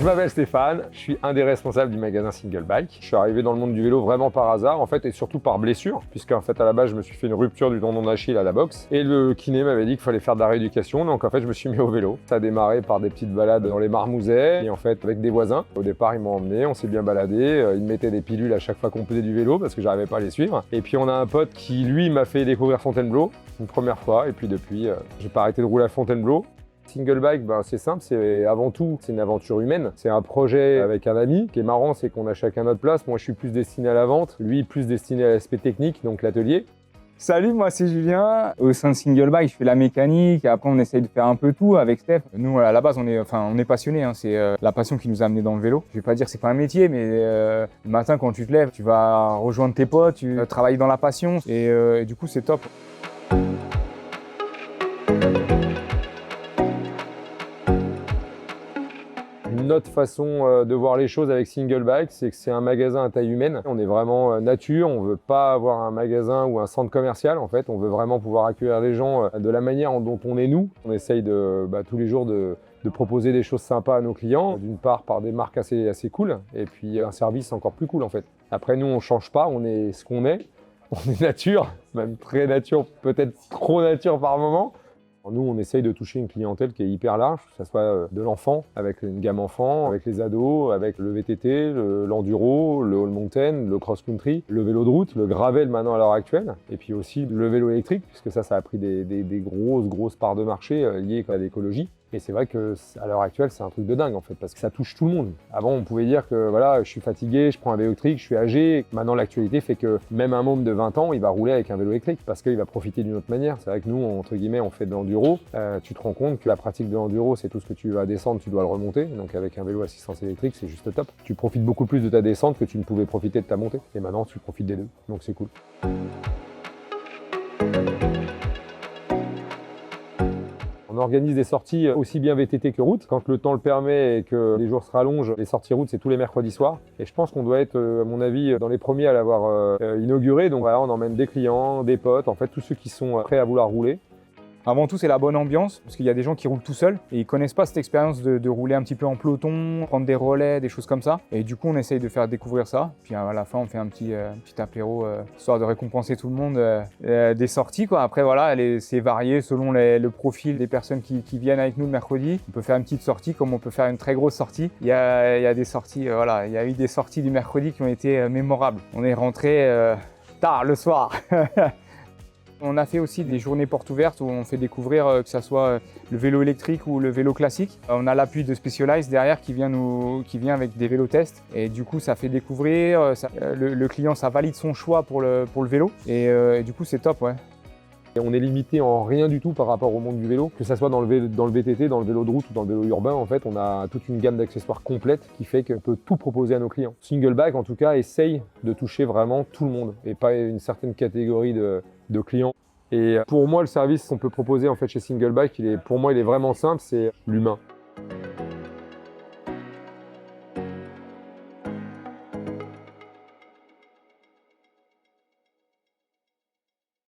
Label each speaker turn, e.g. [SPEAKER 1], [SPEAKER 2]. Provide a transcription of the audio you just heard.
[SPEAKER 1] Je m'appelle Stéphane, je suis un des responsables du magasin Single Bike. Je suis arrivé dans le monde du vélo vraiment par hasard en fait et surtout par blessure, puisqu'en fait à la base je me suis fait une rupture du tendon d'Achille à la boxe et le kiné m'avait dit qu'il fallait faire de la rééducation, donc en fait je me suis mis au vélo. Ça a démarré par des petites balades dans les Marmousets et en fait avec des voisins. Au départ ils m'ont emmené, on s'est bien baladé, ils me mettaient des pilules à chaque fois qu'on faisait du vélo parce que j'arrivais pas à les suivre. Et puis on a un pote qui lui m'a fait découvrir Fontainebleau une première fois et puis depuis j'ai pas arrêté de rouler à Fontainebleau. Single Bike, c'est simple, c'est avant tout, c'est une aventure humaine. C'est un projet avec un ami. Ce qui est marrant, c'est qu'on a chacun notre place. Moi, je suis plus destiné à la vente, lui plus destiné à l'aspect technique, donc l'atelier.
[SPEAKER 2] Salut, moi c'est Julien. Au sein de Single Bike, je fais la mécanique et après on essaye de faire un peu tout avec Steph. Nous, à la base, on est passionnés. C'est la passion qui nous a amenés dans le vélo. Je vais pas dire que c'est pas un métier, mais le matin quand tu te lèves, tu vas rejoindre tes potes, tu vas travailler dans la passion et du coup c'est top.
[SPEAKER 1] Notre façon de voir les choses avec Single Bike, c'est que c'est un magasin à taille humaine. On est vraiment nature, on veut pas avoir un magasin ou un centre commercial en fait. On veut vraiment pouvoir accueillir les gens de la manière dont on est nous. On essaye tous les jours de proposer des choses sympas à nos clients, d'une part par des marques assez cool et puis un service encore plus cool en fait. Après nous on change pas, on est ce qu'on est. On est nature, même très nature, peut-être trop nature par moment. Nous, on essaye de toucher une clientèle qui est hyper large, que ce soit de l'enfant, avec une gamme enfant, avec les ados, avec le VTT, l'enduro, le all mountain, le cross-country, le vélo de route, le gravel maintenant à l'heure actuelle, et puis aussi le vélo électrique, puisque ça a pris des grosses parts de marché liées à l'écologie. Et c'est vrai qu'à l'heure actuelle, c'est un truc de dingue en fait, parce que ça touche tout le monde. Avant, on pouvait dire que voilà, je suis fatigué, je prends un vélo électrique, je suis âgé. Maintenant, l'actualité fait que même un môme de 20 ans, il va rouler avec un vélo électrique parce qu'il va profiter d'une autre manière. C'est vrai que nous, entre guillemets, on fait de l'enduro. Tu te rends compte que la pratique de l'enduro, c'est tout ce que tu vas descendre, tu dois le remonter. Donc avec un vélo assistance électrique, c'est juste top. Tu profites beaucoup plus de ta descente que tu ne pouvais profiter de ta montée. Et maintenant, tu profites des deux. Donc c'est cool. On organise des sorties aussi bien VTT que route. Quand le temps le permet et que les jours se rallongent, les sorties route, c'est tous les mercredis soirs. Et je pense qu'on doit être, à mon avis, dans les premiers à l'avoir inauguré. Donc voilà, on emmène des clients, des potes, en fait, tous ceux qui sont prêts à vouloir rouler.
[SPEAKER 2] Avant tout, c'est la bonne ambiance, parce qu'il y a des gens qui roulent tout seuls et ils connaissent pas cette expérience de rouler un petit peu en peloton, prendre des relais, des choses comme ça. Et du coup, on essaye de faire découvrir ça. Puis à la fin, on fait un petit apéro, histoire de récompenser tout le monde des sorties, quoi. Après, voilà, c'est varié selon le profil des personnes qui viennent avec nous le mercredi. On peut faire une petite sortie comme on peut faire une très grosse sortie. Il y a des sorties, voilà, il y a eu des sorties du mercredi qui ont été mémorables. On est rentré tard le soir. On a fait aussi des journées portes ouvertes où on fait découvrir que ce soit le vélo électrique ou le vélo classique. On a l'appui de Specialized derrière qui vient avec des vélos tests et du coup ça fait découvrir, le client ça valide son choix pour le vélo et du coup c'est top, ouais.
[SPEAKER 1] Et on est limité en rien du tout par rapport au monde du vélo, que ce soit dans le VTT, dans le vélo de route ou dans le vélo urbain. En fait, on a toute une gamme d'accessoires complète qui fait qu'on peut tout proposer à nos clients. Single Bike, en tout cas, essaye de toucher vraiment tout le monde et pas une certaine catégorie de clients. Et pour moi, le service qu'on peut proposer en fait chez Single Bike, pour moi, il est vraiment simple, c'est l'humain.